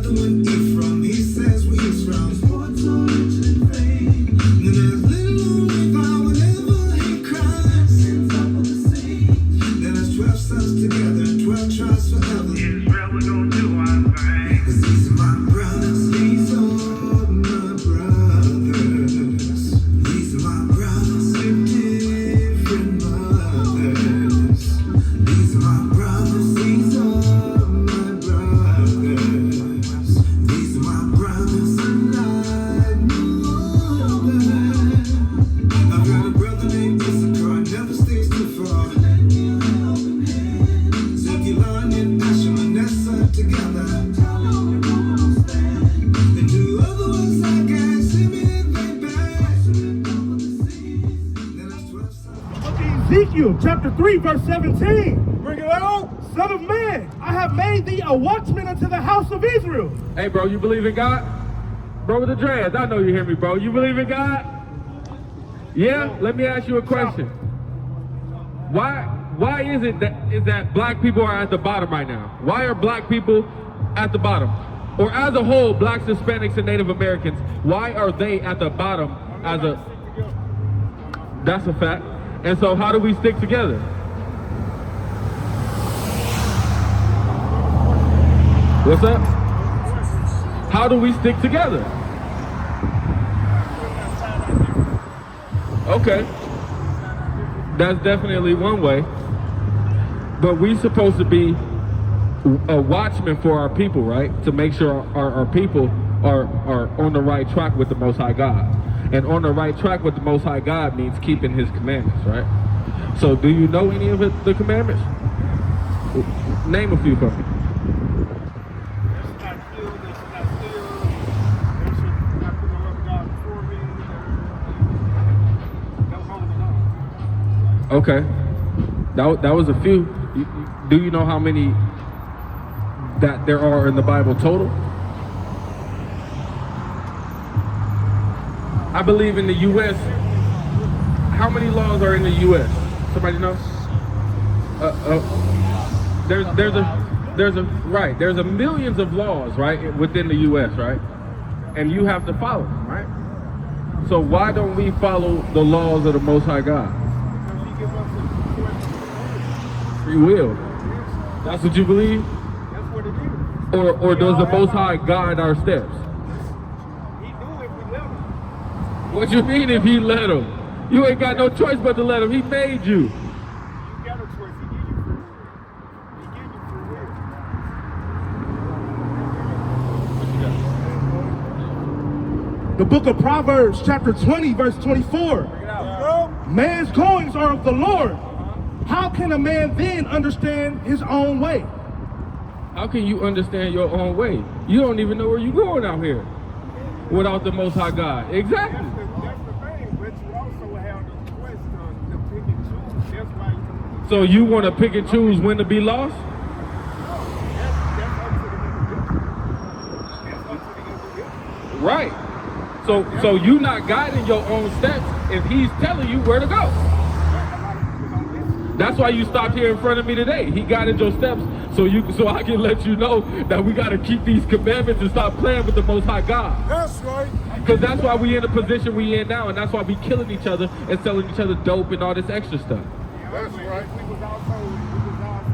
brethren Ephraim, he says we Israel. Sports are rich and fame. And there's little on Levi whenever he cries. Hands up on the scene. Then there's 12 sons together, 12 tribes forever. Israel, we're gonna do our thing. 'Cause these are my brothers, these are my brothers. These are my brothers with different mothers. These are my brothers, these are my brothers. These are my brothers and I know them. I've got a brother named Issachar, never stays too far. Zebulon and Asher, Manasseh together. And two other ones I got, Simeon, they back. Then there's 12 sons. Ezekiel chapter 3 verse 17. Bring it out. Son of man, I have made thee a watchman unto the house of Israel. Hey, bro, you believe in God? Bro with the dreads, I know you hear me, bro. You believe in God? Yeah? Let me ask you a question. Why is it that black people are at the bottom right now? Why are black people at the bottom? Or as a whole, blacks, Hispanics, and Native Americans, why are they at the bottom as a... That's a fact. And so how do we stick together? What's up? How do we stick together? Okay. That's definitely one way. But we're supposed to be a watchman for our people, right? To make sure our people are on the right track with the Most High God. And on the right track with the Most High God means keeping His commandments, right? So do you know any of the commandments? Name a few for me. Okay, that was a few. Do you know how many that there are in the Bible total? I believe in the U.S. How many laws are in the U.S.? Somebody know? There's a millions of laws, right, within the U.S., right? And you have to follow them, right? So why don't we follow the laws of the Most High God? Free will. That's what you believe? That's what it is. Or does the Most High guide our steps? He do if we let him. What you mean if He let him? You ain't got no choice but to let him. He made you. You got a choice. He give you free will. He give you free will. The book of Proverbs chapter 20 verse 24. Bring it out. Man's goings are of the Lord. How can a man then understand his own way? How can you understand your own way? You don't even know where you're going out here without the Most High God. Exactly. That's the thing, but you also have the choice to pick and choose. That's why you... So you want to pick and choose when to be lost? That's up to the individual. That's up to the individual. Right. So you not guiding your own steps if He's telling you where to go. That's why you stopped here in front of me today. He guided your steps so I can let you know that we got to keep these commandments and stop playing with the Most High God. That's right. Because that's why we in the position we in now, and that's why we killing each other and selling each other dope and all this extra stuff. That's right. We was all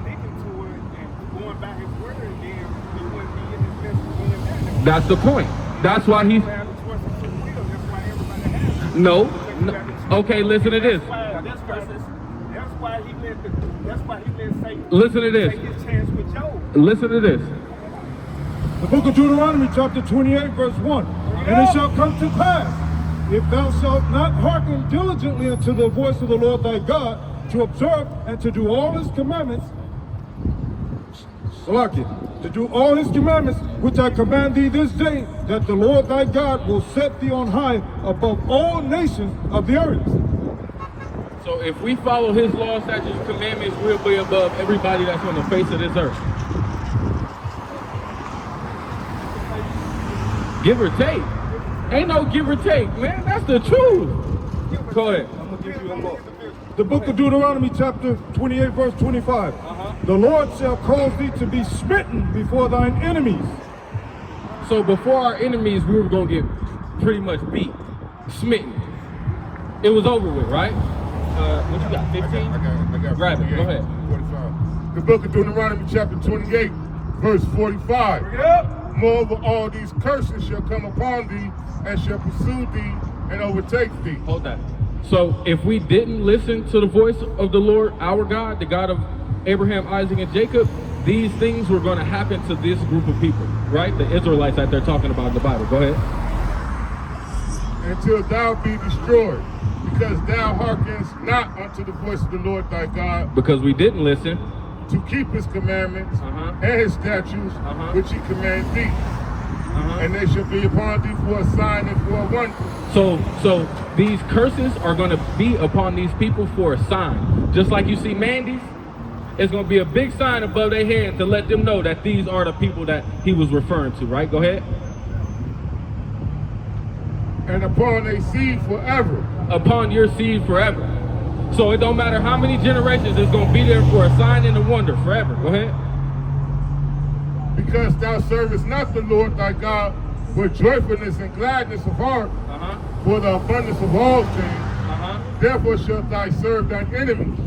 sticking to it and going by His word, and then we wouldn't be in this mess again there. That's the point. That's why He's... Have the choice of free will. That's why everybody has it. No. Okay, listen to this. That's why he let Satan Listen to this. take his chance with Job. Listen to this. The book of Deuteronomy chapter 28 verse 1. And it shall come to pass, if thou shalt not hearken diligently unto the voice of the Lord thy God, to observe and to do all His commandments, to do all His commandments, which I command thee this day, that the Lord thy God will set thee on high above all nations of the earth. So if we follow His laws, statutes, and commandments, we'll be above everybody that's on the face of this earth. Give or take. Ain't no give or take, man. That's the truth. Go ahead. I'm gonna give you a more. The book of Deuteronomy chapter 28 verse 25. The Lord shall cause thee to be smitten before thine enemies. So before our enemies, we were gonna get pretty much beat, smitten. It was over with, right? What you got, 15? I got Grab it, go 48, ahead. 45. The book of Deuteronomy chapter 28, verse 45. Moreover, all these curses shall come upon thee, and shall pursue thee, and overtake thee. Hold that. So if we didn't listen to the voice of the Lord, our God, the God of Abraham, Isaac, and Jacob, these things were going to happen to this group of people, right? The Israelites that they're talking about in the Bible. Go ahead. Until thou be destroyed, because thou hearkenest not unto the voice of the Lord thy God, Because we didn't listen. to keep his commandments and his statutes, which he commanded thee. And they shall be upon thee for a sign and for a wonder. So these curses are going to be upon these people for a sign. Just like you see Mandy's, it's going to be a big sign above their head to let them know that these are the people that he was referring to, right? Go ahead. And upon a seed forever. Upon your seed forever. So it don't matter how many generations, it's going to be there for a sign and a wonder forever. Go ahead. Because thou servest not the Lord thy God with joyfulness and gladness of heart, for the abundance of all things. Therefore shalt thou serve thine enemies,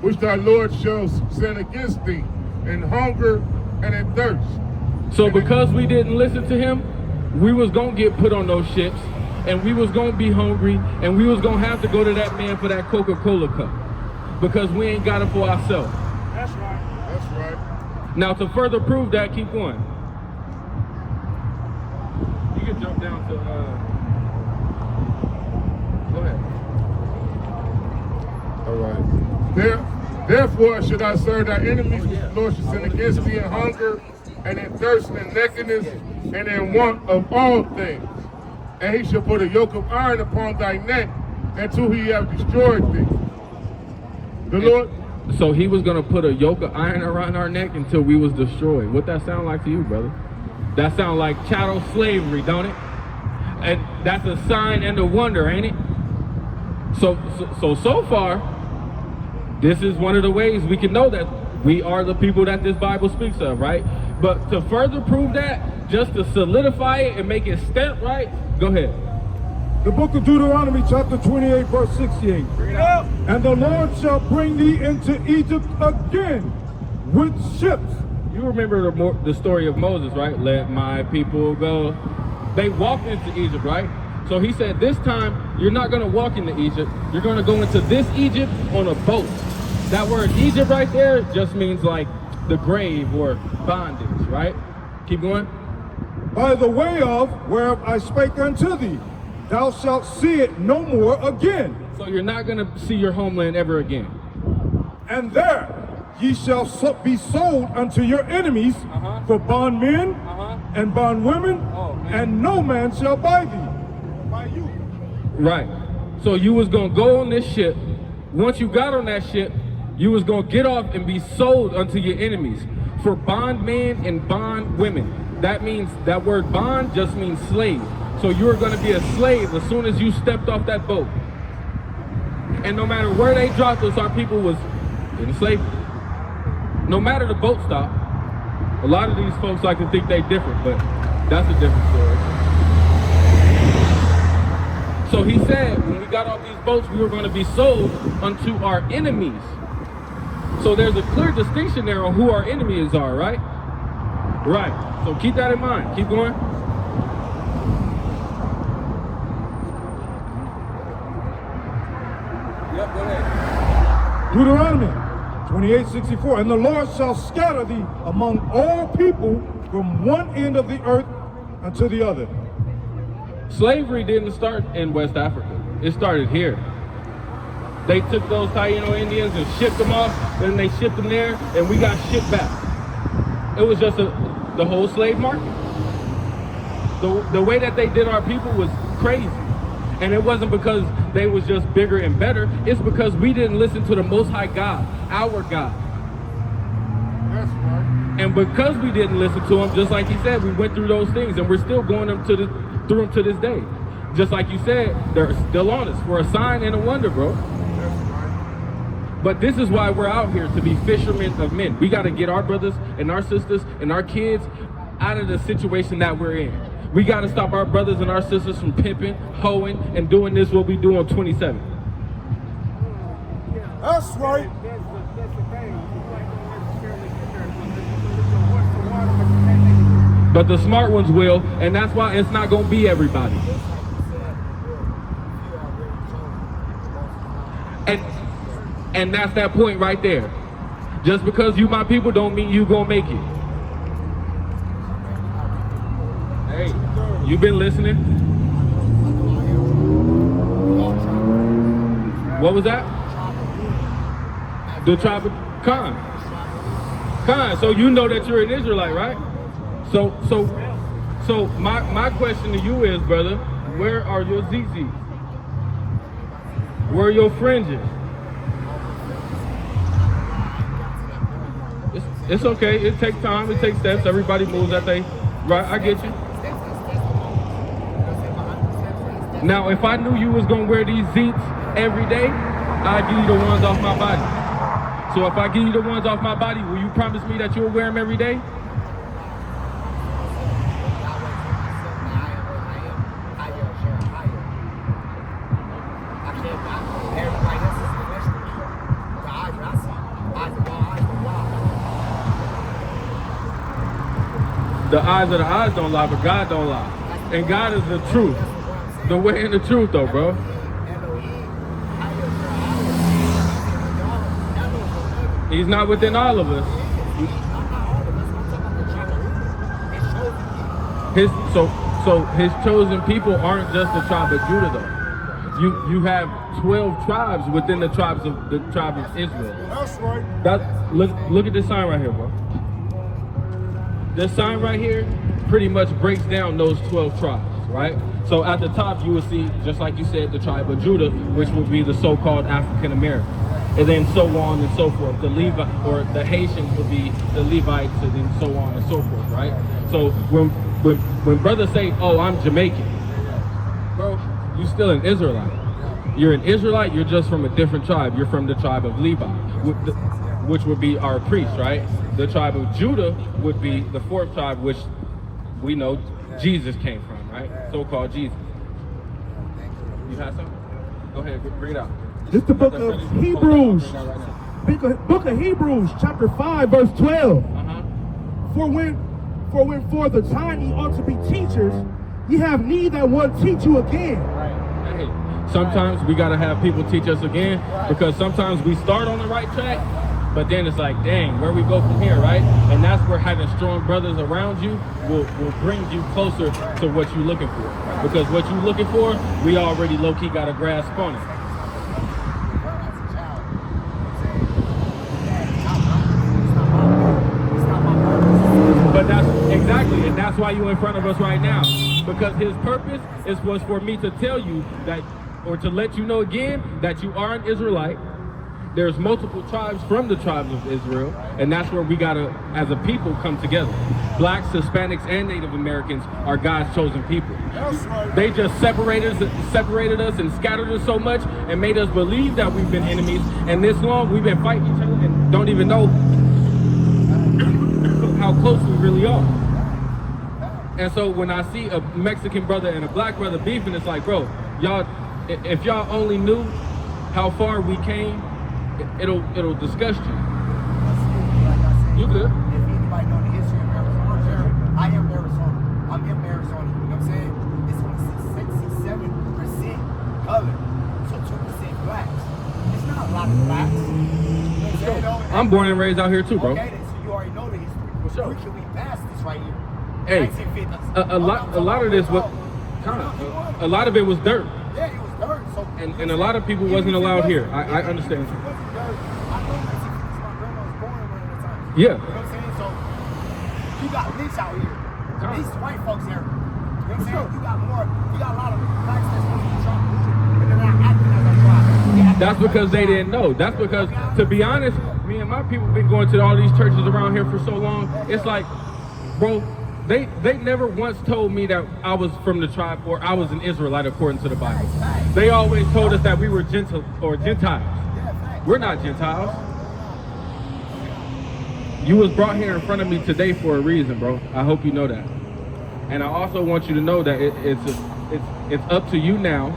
which thy Lord shall send against thee, in hunger and in thirst. So because we didn't listen to him, we was going to get put on those ships, and we was going to be hungry, and we was going to have to go to that man for that Coca-Cola cup, because we ain't got it for ourselves. That's right. That's right. Now, to further prove that, keep going. You can jump down to, go ahead. All right. Therefore should I serve thy enemies, which the Lord shall send against thee in hunger, and in thirst, and in nakedness, and in want of all things. And he shall put a yoke of iron upon thy neck, until he have destroyed thee. The Lord... So he was going to put a yoke of iron around our neck until we was destroyed. What that sound like to you, brother? That sound like chattel slavery, don't it? And that's a sign and a wonder, ain't it? So far, this is one of the ways we can know that we are the people that this Bible speaks of, right? But to further prove that, just to solidify it and make it stamp right, go ahead. The book of Deuteronomy chapter 28 verse 68. And the Lord shall bring thee into Egypt again with ships. You remember the story of Moses, right? Let my people go. They walked into Egypt, right? So he said, this time, you're not going to walk into Egypt. You're going to go into this Egypt on a boat. That word Egypt right there just means like the grave or bondage, right? Keep going. By the way of whereof I spake unto thee, thou shalt see it no more again. So you're not going to see your homeland ever again. And there ye shall be sold unto your enemies for bondmen and bondwomen, and no man shall buy thee. Buy you. Right. So you was going to go on this ship. Once you got on that ship, you was going to get off and be sold unto your enemies for bondmen and bondwomen. That means, that word bond just means slave. So you were going to be a slave as soon as you stepped off that boat. And no matter where they dropped us, our people was in slavery. No matter the boat stop. A lot of these folks like to think they different, but that's a different story. So he said, when we got off these boats, we were going to be sold unto our enemies. So there's a clear distinction there on who our enemies are, right? Right. So keep that in mind. Keep going. Yep, go ahead. Deuteronomy 28:64. And the Lord shall scatter thee among all people from one end of the earth unto the other. Slavery didn't start in West Africa. It started here. They took those Taino Indians and shipped them off, then they shipped them there, and we got shipped back. It was just the whole slave market. The way that they did our people was crazy. And it wasn't because they was just bigger and better. It's because we didn't listen to the Most High God, our God. That's right. And because we didn't listen to him, just like he said, we went through those things, and we're still going through them to this day. Just like you said, they're still on us for a sign and a wonder, bro. But this is why we're out here, to be fishermen of men. We got to get our brothers and our sisters and our kids out of the situation that we're in. We got to stop our brothers and our sisters from pimping, hoeing, and doing this what we do on 27. That's right. That's the thing. You ain't gonna necessarily get there, but the horse to water, but you can't make it. But the smart ones will, and that's why it's not going to be everybody. And that's that point right there. Just because you my people don't mean you gonna make it. Hey, you been listening? What was that? The tribe of Khan. So you know that you're an Israelite, right? So my question to you is, brother, where are your ZZs? Where are your fringes? It's okay. It takes time. It takes steps. Everybody moves that thing. Right? I get you. Now, if I knew you was gonna wear these zeets every day, I'd give you the ones off my body. So if I give you the ones off my body, will you promise me that you'll wear them every day? The eyes of the eyes don't lie, but God don't lie. And God is the truth. The way and the truth, though, bro. He's not within all of us. So his chosen people aren't just the tribe of Judah, though. You have 12 tribes within the tribe of Israel. That's right. Look at this sign right here, bro. This sign right here pretty much breaks down those 12 tribes, right? So at the top you will see, just like you said, the tribe of Judah, which would be the so-called African Americans. And then so on and so forth. The Levite or the Haitians would be the Levites, and then so on and so forth, right? So when brothers say, "Oh, I'm Jamaican," bro, you still an Israelite. You're an Israelite. You're just from a different tribe. You're from the tribe of Levi, which would be our priest, right? The tribe of Judah would be the fourth tribe, which we know Jesus came from, right? So-called Jesus. You have something? Go ahead, bring it out. This is the book of Hebrews. Book of Hebrews, chapter 5, verse 12. For the time ye ought to be teachers, ye have need that one teach you again. Hey, sometimes we gotta have people teach us again, because sometimes we start on the right track, but then it's like, dang, where we go from here, right? And that's where having strong brothers around you will bring you closer to what you're looking for. Because what you're looking for, we already low-key got a grasp on it. But that's exactly, and that's why you're in front of us right now. Because his purpose was for me to tell you that, or to let you know again, that you are an Israelite. There's multiple tribes from the tribes of Israel, and that's where we gotta, as a people, come together. Blacks, Hispanics, and Native Americans are God's chosen people. They just separated us and scattered us so much and made us believe that we've been enemies, and this long we've been fighting each other and don't even know how close we really are. And so when I see a Mexican brother and a black brother beefing, it's like, bro, y'all, if y'all only knew how far we came, it'll disgust you. You good? If anybody know the history of Arizona, I am Arizona. I'm in Arizona. You know what I'm saying? It's 67% colored, so 2% blacks. It's not a lot of blacks. You know what I'm saying? I'm born and raised out here too, bro. Okay, then, so you already know the history. For sure. Where should we pass this right here? Hey, 1950s. a lot of this was a lot of it was dirt, Yeah, it was dirt. So and a lot of people wasn't allowed here. I understand. It wasn't dirt. I know 1950s. My grandma was born around that time. Yeah. You know what I'm saying? So you got lynch out here. These white folks here. You know what I'm saying? You got a lot of blacks that's supposed to be trying to do it, but they're not acting as a tribe. That's because they didn't know. That's because, to be honest, me and my people been going to all these churches around here for so long. It's like, bro, they never once told me that I was from the tribe or I was an Israelite according to the Bible. They always told us that we were Gentiles. We're not Gentiles. You was brought here in front of me today for a reason, bro. I hope you know that. And I also want you to know that it's up to you now.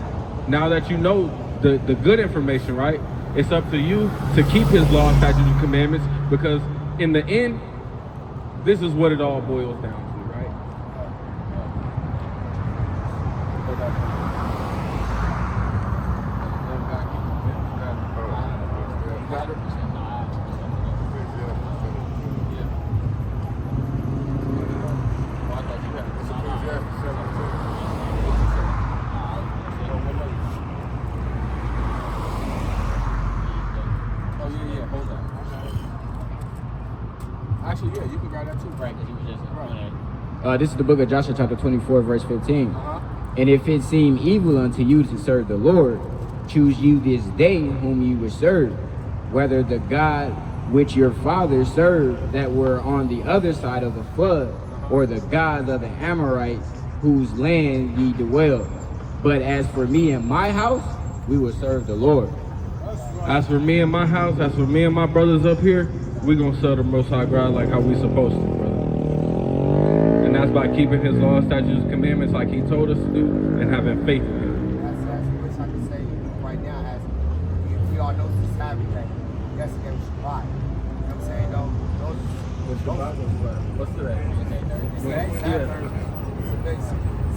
Now that you know the good information, right? It's up to you to keep his law, statutes, and commandments, because in the end, this is what it all boils down to, right? Actually, yeah, you can grab that too. Right, because you was just This is the book of Joshua, chapter 24, verse 15. And if it seem evil unto you to serve the Lord, choose you this day whom you would serve, whether the God which your fathers served that were on the other side of the flood, or the gods of the Amorites whose land ye dwell. But as for me and my house, we will serve the Lord. As for me and my house, as for me and my brothers up here, we're going to serve the Most High God like how we supposed to, brother. And that's by keeping his laws, statutes, and commandments like he told us to do, and having faith in him. That's what I can say right now. As we all know, it's Sabbath day. Yesterday was Shabbat. You know what I'm saying? What's today?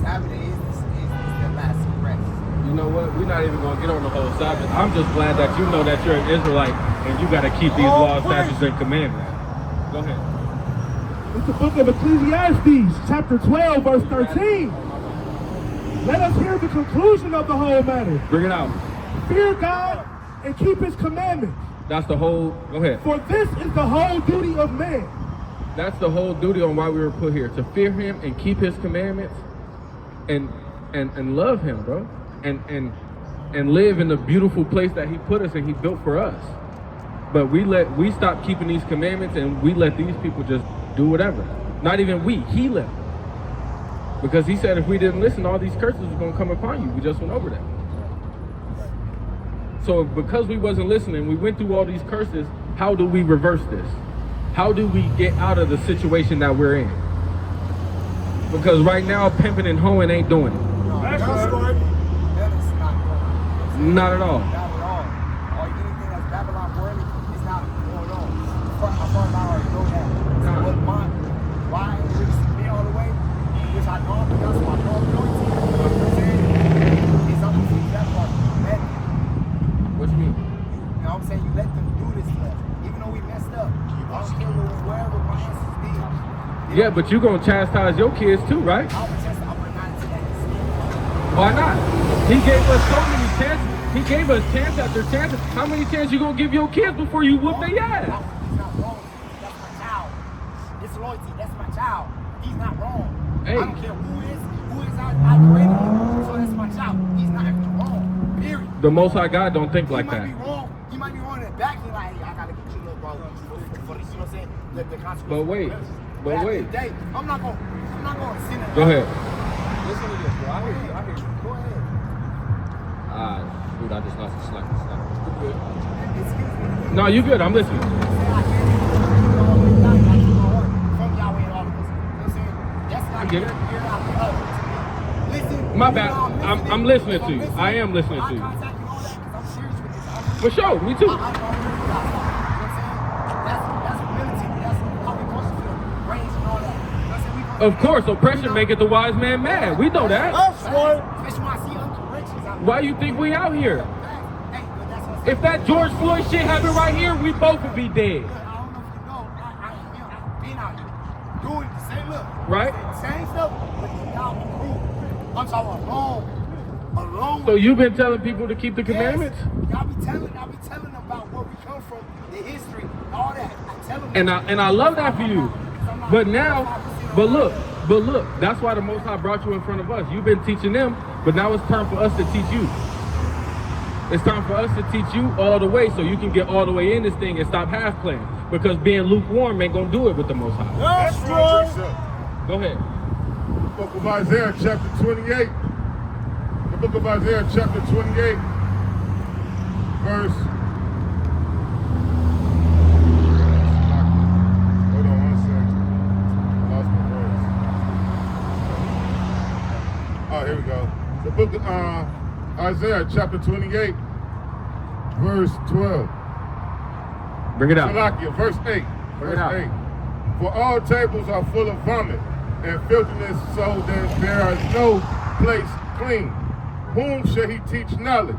Sabbath day is the last rest. You know what? We're not even going to get on the whole Sabbath. I'm just glad that you know that you're an Israelite and you got to keep these laws, statutes, and commandments. Go ahead. It's the book of Ecclesiastes, chapter 12, verse 13. Let us hear the conclusion of the whole matter. Bring it out. Fear God and keep his commandments. That's the whole, go ahead. For this is the whole duty of man. That's the whole duty on why we were put here. To fear him and keep his commandments and love him, bro. And live in the beautiful place that he put us and he built for us. But we stopped keeping these commandments and we let these people just do whatever. Not even we, he let them. Because he said if we didn't listen, all these curses were gonna come upon you. We just went over that. So because we wasn't listening, we went through all these curses. How do we reverse this? How do we get out of the situation that we're in? Because right now, pimping and hoeing ain't doing it. That is not going. Not at all. Not at all. Or anything that's Babylon worthy is not going on. I already know that. So what mine? Why it reached me all the way, which I know because my anointing, you know what I'm saying? It's up to that part. Let them. What you mean? You know what I'm saying? You let them do this to us. Even though we messed up. I don't care wherever my ancestors did. Yeah, but you gonna chastise your kids too, right? I would just, I would not to that. Why not? He gave us so many chances. He gave us chance after chance. How many chances you gonna give your kids before you whoop their ass? He's not wrong. That's my child. It's loyalty. That's my child. He's not wrong. Hey. I don't care who is I created him. So that's my child. He's not wrong. Period. The Most High God don't think like He that. might be wrong. He might be wrong in the back. He's like, hey, I gotta get you, little bro. For this, you know what I'm saying? The consequences. But wait. But But at wait. the day, I'm not gonna sin it. Go ahead. Listen to this, bro. I hear you. Go ahead. Dude, I just lost the slack. Excuse me. No, you good. I'm listening. From Yahweh and all of us. You know what I'm saying? That's not I get it. you're not the other. Listen. My bad. I'm listening to you. I am listening to you. I'm serious with this. For sure. Me too. That's humility. That's how we supposed to feel. Praise and all that. You know what I'm saying? Of course, oppression maketh the wise man mad. We know that. Especially when I see Uncle Rich's out Why you think we out here? Hey, but that's what I'm If that George Floyd shit happened right here, we both would be dead. I don't know if you know, I've been out here doing the same look. Right? Same stuff, but y'all be cool. I'm talking alone. So you've been telling people to keep the commandments? Yes. Y'all be telling them about where we come from, the history, all that. I tell them. And I love that for you. But look, that's why the Most High brought you in front of us. You've been teaching them, but now it's time for us to teach you. It's time for us to teach you all the way so you can get all the way in this thing and stop half playing. Because being lukewarm ain't gonna do it with the Most High. That's right. Go ahead. The book of Isaiah, chapter 28. The book of Isaiah, chapter 28, verse Oh, here we go. The book of Isaiah, chapter 28, verse 12. Bring it out. Salakia, verse 8. Bring it Verse out. 8. For all tables are full of vomit and filthiness, so that there is no place clean. Whom shall he teach knowledge?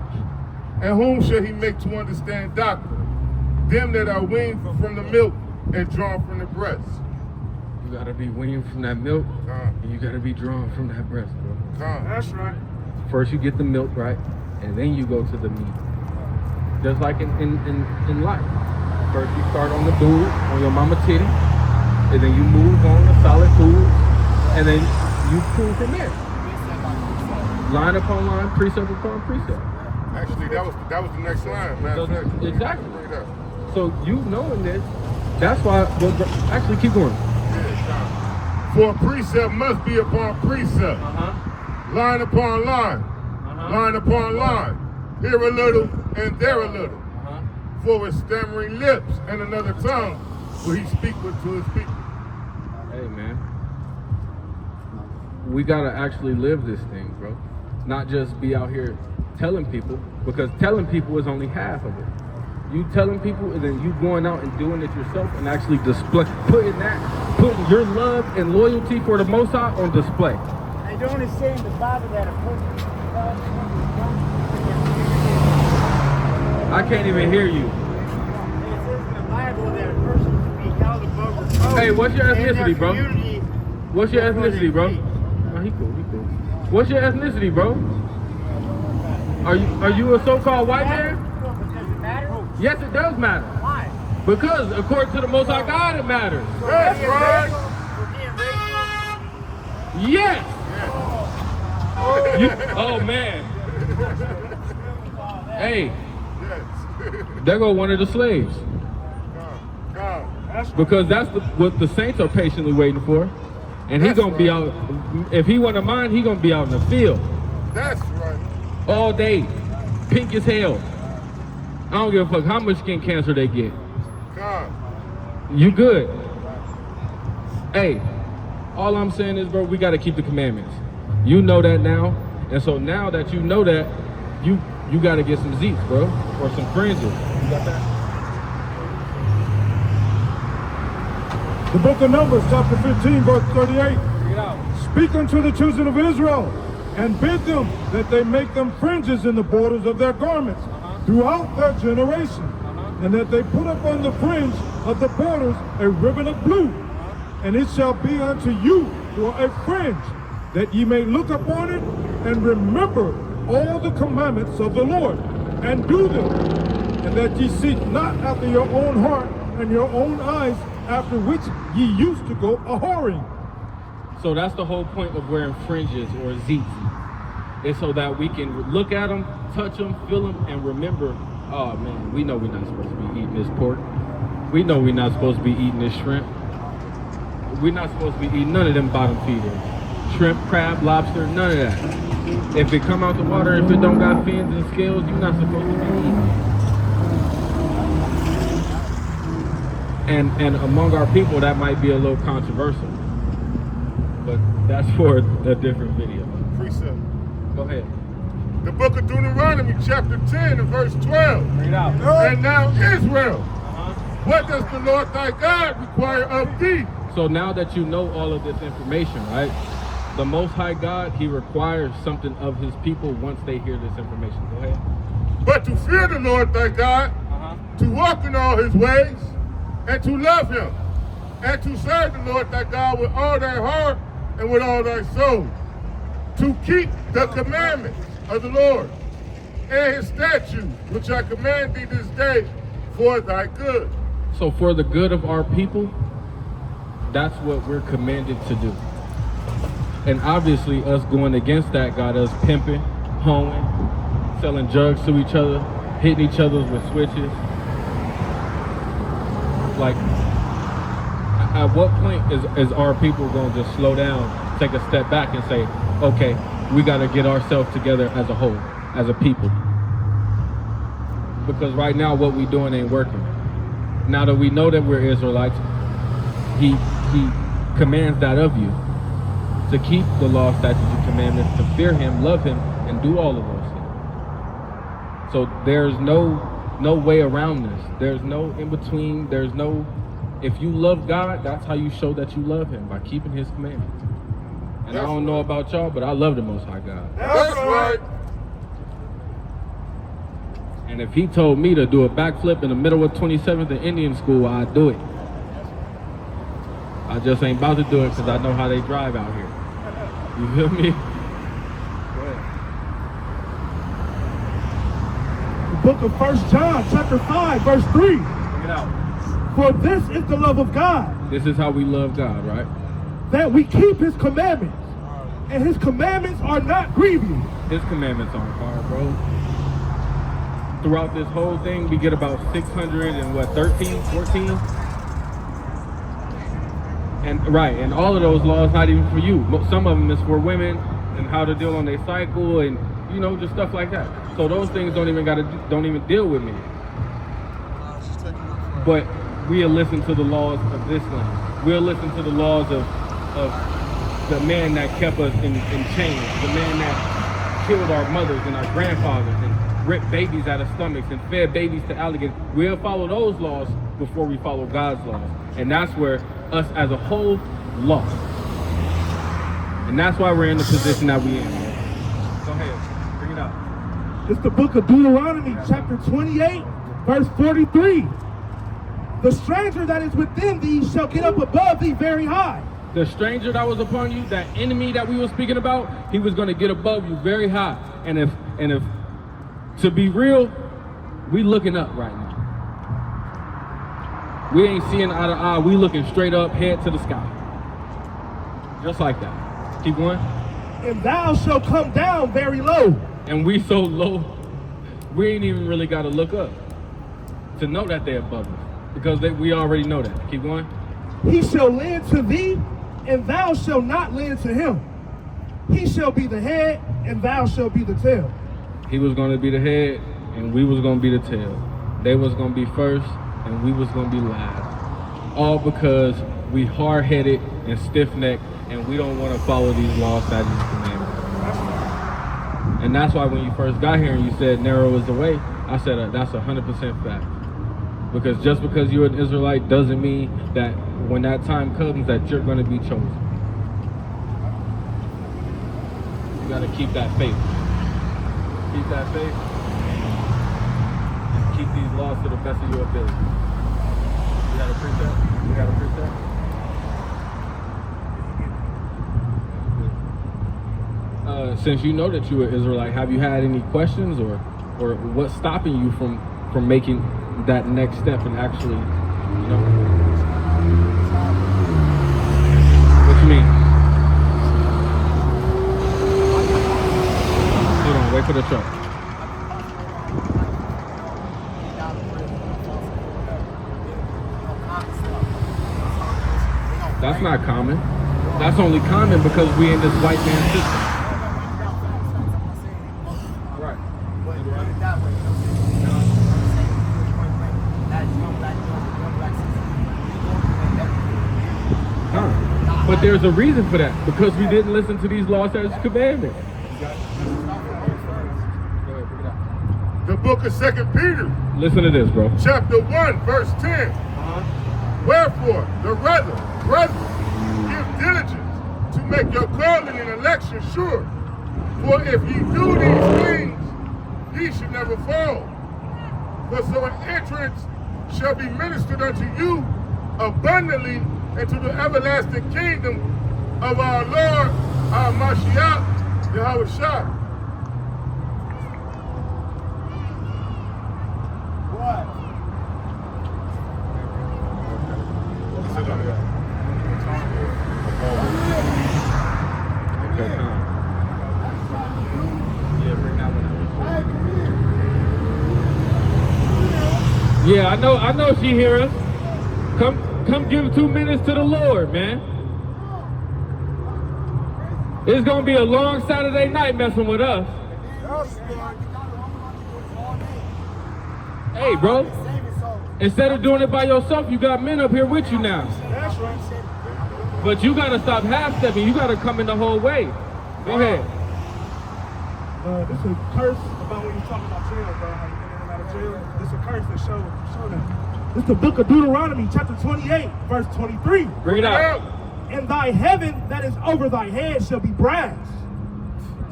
And whom shall he make to understand doctrine? Them that are weaned from the milk and drawn from the breast. You gotta be weaned from that milk, and you gotta be drawn from that breast, bro. That's right. First you get the milk, right? And then you go to the meat. Just like in life. First you start on the boob, on your mama titty, and then you move on to solid foods, and then you pull from there. Line upon line, precept upon precept. Actually, that was the next line, man. Exactly. Bring it up. So you knowing this, that's why, actually keep going. For precept must be upon precept, line upon line, line upon line, here a little and there a little. For with stammering lips and another tongue will he speak to his people. Hey man, we gotta actually live this thing, bro. Not just be out here telling people, because telling people is only half of it. You telling people and then you going out and doing it yourself and actually putting your love and loyalty for the Most High on display. I don't say in the Bible that a person I can't even hear you. It says in the Bible that a person should be held above reproach. Hey, what's your in their ethnicity, bro? community. What's your Before they ethnicity, bro? preach. Oh, he cool. What's your ethnicity, bro? Are you a so-called white man? Does it matter? Yes, it does matter. Why? Because according to the Most High God, it matters. That's right. We're being Yes. Oh man. Hey, there go one of the slaves. Because that's what the saints are patiently waiting for. And he's gonna be out, if he want to mine, he gonna be out in the field That's right. all day, pink as hell. I don't give a fuck how much skin cancer they get. You good. Hey, all I'm saying is, bro, we gotta keep the commandments. You know that now. And so now that you know that, you gotta get some zeets, bro, or some fringes. You got that? The book of Numbers, chapter 15, verse 38. Bring it out. Speak unto the children of Israel, and bid them that they make them fringes in the borders of their garments throughout their generation, and that they put upon the fringe of the borders a ribbon of blue, and it shall be unto you for a fringe, that ye may look upon it and remember all the commandments of the Lord, and do them, and that ye seek not after your own heart and your own eyes, after which ye used to go a-whoring. So that's the whole point of wearing fringes or zeets. It's so that we can look at them, touch them, feel them, and remember, oh man, we know we're not supposed to be eating this pork. We know we're not supposed to be eating this shrimp. We're not supposed to be eating none of them bottom feeders. Shrimp, crab, lobster, none of that. If it come out the water, if it don't got fins and scales, you're not supposed to be eating it. And among our people, that might be a little controversial. But that's for a different video. Precept. Go ahead. The book of Deuteronomy, chapter 10, and verse 12. Bring it out. And now Israel, what does the Lord thy God require of thee? So now that you know all of this information, right? The Most High God, he requires something of his people once they hear this information. Go ahead. But to fear the Lord thy God, to walk in all his ways, and to love him, and to serve the Lord thy God with all thy heart and with all thy soul, to keep the commandments of the Lord and his statutes, which I command thee this day for thy good. So for the good of our people, that's what we're commanded to do. And obviously us going against that got us pimping, hoeing, selling drugs to each other, hitting each other with switches. Like, at what point is our people going to just slow down, take a step back and say, okay, we got to get ourselves together as a whole, as a people? Because right now what we doing ain't working. Now that we know that we're Israelites, he commands that of you. to keep the law, statutes, and commandments, to fear him, love him, and do all of those things. So there's no way around this. There's no in between. There's no, if you love God, that's how you show that you love him, by keeping his commandments. And I don't know about y'all, but I love the Most High God. That's right. And if he told me to do a backflip in the middle of 27th and Indian School, I'd do it. I just ain't about to do it because I know how they drive out here. You feel me? Go ahead. The book of 1 John, chapter 5, verse 3. Bring it out. For this is the love of God, This is how we love God, right? that we keep his commandments. And his commandments are not grievous. His commandments aren't hard, bro. Throughout this whole thing, we get about 613, 14? And all of those laws not even for you. Some of them is for women and how to deal on their cycle and, you know, just stuff like that. So those things don't even deal with me. But we'll listen to the laws of this land. We'll listen to the laws of the man that kept us in chains, the man that killed our mothers and our grandfathers and ripped babies out of stomachs and fed babies to alligators. We'll follow those laws before we follow God's laws. And that's where us as a whole lost. And that's why we're in the position that we in. Go ahead, bring it out. It's the book of Deuteronomy, chapter 28, verse 43. The stranger that is within thee shall get up above thee very high. The stranger that was upon you, that enemy that we were speaking about, he was going to get above you very high. And if to be real, we looking up right now. We ain't seeing eye to eye. We looking straight up, head to the sky. Just like that. Keep going. And thou shalt come down very low. And we so low, we ain't even really got to look up to know that they're above us. Because we already know that. Keep going. He shall lend to thee, and thou shalt not lend to him. He shall be the head, and thou shalt be the tail. He was going to be the head, and we was going to be the tail. They was going to be first, and we was going to be last. All because we hard-headed and stiff-necked, and we don't want to follow these laws, statutes, and commandments. And that's why when you first got here and you said narrow is the way, I said that's 100% fact. Because just because you're an Israelite doesn't mean that when that time comes that you're going to be chosen. You got to keep that faith. Keep that faith. And keep these laws to the best of your ability. You got to preach that? You got to preach that? Since you know that you're an Israelite, have you had any questions or what's stopping you from making that next step and actually, you know? What you mean? Hold on, wait for the truck. That's not common. That's only common because we in this white man system. Right. But there's a reason for that, because we didn't listen to these laws, statutes, and commandments. The book of 2 Peter, Listen to this, bro. chapter 1, verse 10. Wherefore, the brethren, give diligence to make your calling and election sure. For if ye do these things, ye shall never fall. For so an entrance shall be ministered unto you abundantly into the everlasting kingdom of our Lord, our Mashiach, Yahushua. What? Yeah, I know she hear us. Come give 2 minutes to the Lord, man. It's gonna be a long Saturday night messing with us. Hey, bro. Instead of doing it by yourself, you got men up here with you now. That's right. But you gotta stop half-stepping. You gotta come in the whole way. Go ahead. This is a curse about when you're talking about jail, bro. How you get in and out of jail. This is a curse that show that. This is the book of Deuteronomy, chapter 28, verse 23. Bring it out. And thy heaven that is over thy head shall be brass,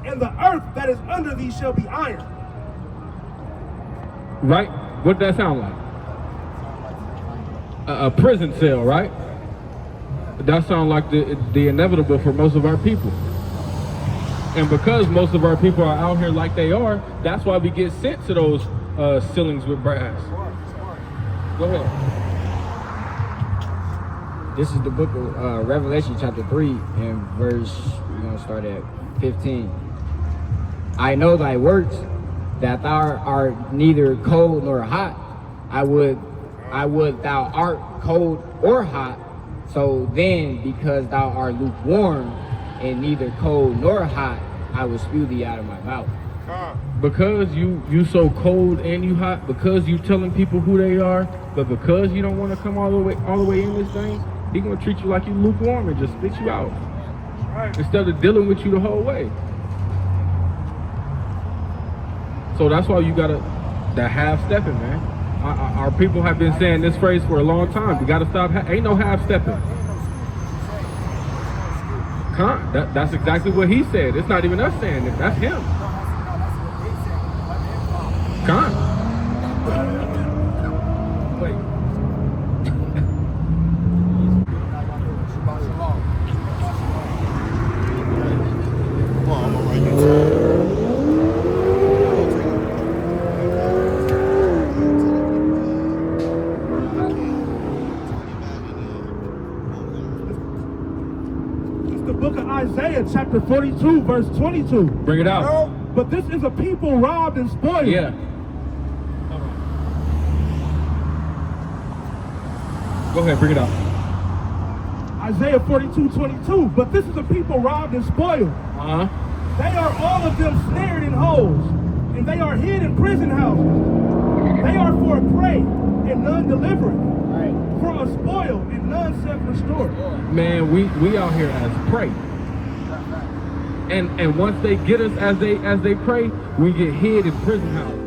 and the earth that is under thee shall be iron. Right? What does that sound like? A prison cell, right? That sounds like the inevitable for most of our people. And because most of our people are out here like they are, that's why we get sent to those ceilings with brass. Go ahead. This is the book of Revelation chapter 3 and verse, we're going to start at 15. I know thy works, that thou art neither cold nor hot. I would thou art cold or hot. So then, because thou art lukewarm and neither cold nor hot, I will spew thee out of my mouth. Because you so cold and you hot, because you telling people who they are, but because you don't want to come all the way in this thing, he gonna treat you like you lukewarm and just spit you out. Right. Instead of dealing with you the whole way. So that's why you gotta the half-stepping, man. Our people have been saying this phrase for a long time. We gotta stop. Ain't no half-stepping. That's exactly what he said. It's not even us saying it. That's him. Wait. It's the book of Isaiah, chapter 42, verse 22. Bring it out. But this is a people robbed and spoiled. Yeah. Go ahead, bring it out. Isaiah 42:22. But this is a people robbed and spoiled. Uh-huh. They are all of them snared in holes, and they are hid in prison houses. They are for a prey, and none delivereth. Right. For a spoil, and none self restored. Man, we out here as prey. And once they get us as they pray, we get hid in prison house.